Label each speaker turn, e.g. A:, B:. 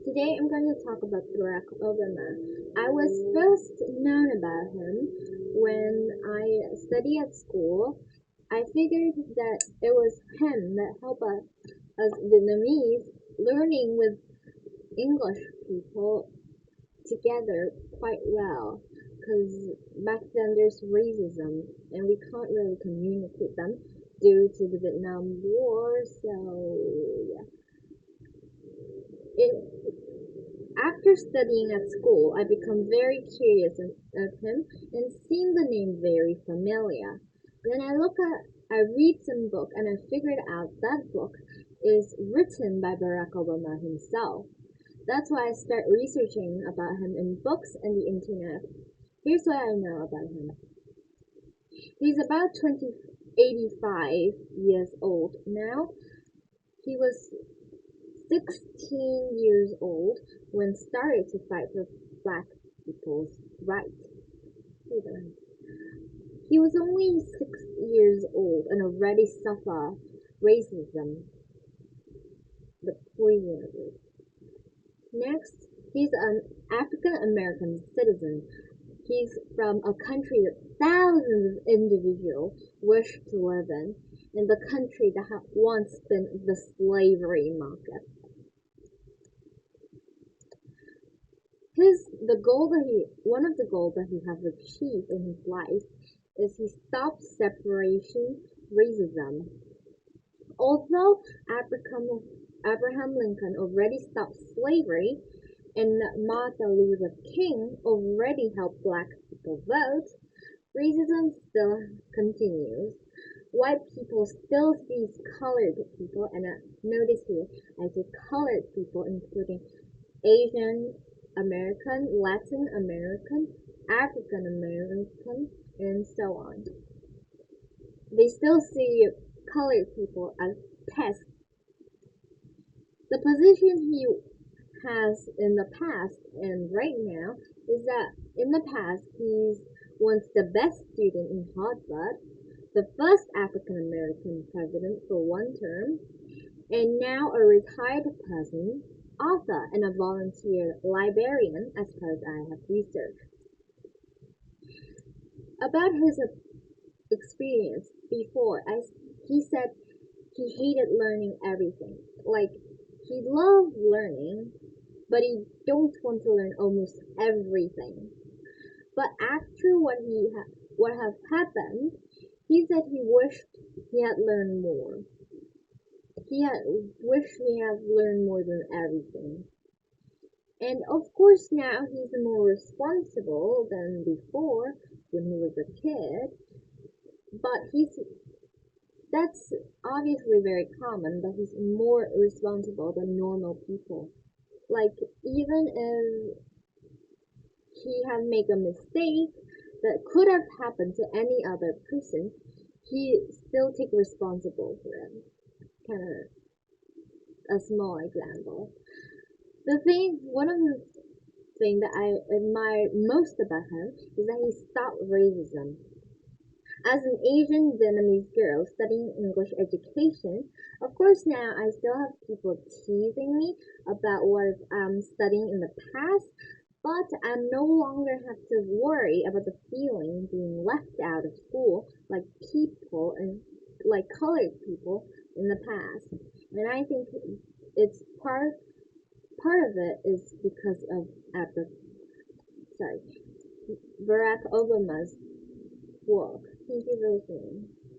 A: Today I'm going to talk about Barack Obama. I was first known about him when I studied at school. I figured that it was him that helped us as Vietnamese learning with English people together quite well. Because back then there's racism and we can't really communicate them due to the Vietnam War. So yeah, it after studying at school, I become very curious of him and seemed the name very familiar. Then I read some book and I figured out that book is written by Barack Obama himself. That's why I start researching about him in books and the internet. Here's what I know about him. He's about 85 years old now. He was 16 years old when started to fight for black people's rights. He was only 6 years old and already suffered racism, the poison of it. Next, he's an African American citizen. He's from a country that thousands of individuals wish to live in the country that had once been the slavery market. One of the goals that he has achieved in his life is he stopped separation racism. Although Abraham Lincoln already stopped slavery and Martin Luther King already helped black people vote, racism still continues. White people still see colored people, and notice here I say colored people, including Asian American, Latin American, African American, and so on. They still see colored people as pests. The position he has in the past and right now is that in the past he's once the best student in Harvard, the first African American president for one term, and now a retired person, author, and a volunteer librarian as far as I have researched. About his experience before, he said he hated learning everything. Like, he loved learning, but he don't want to learn almost everything. But after what has happened, he said he wished he had learned more. He had wished he had learned more than everything. And of course now he's more responsible than before when he was a kid. But that's obviously very common, but he's more responsible than normal people. Like, even if he had made a mistake that could have happened to any other person, he still take responsible for it. Kind of a small example. One of the things that I admire most about him is that he stopped racism. As an Asian Vietnamese girl studying English education, of course now I still have people teasing me about what I'm studying in the past, but I no longer have to worry about the feeling being left out of school like people and like colored people in the past. And I think it's part of it is because of sorry, Barack Obama's work. Thank you for listening.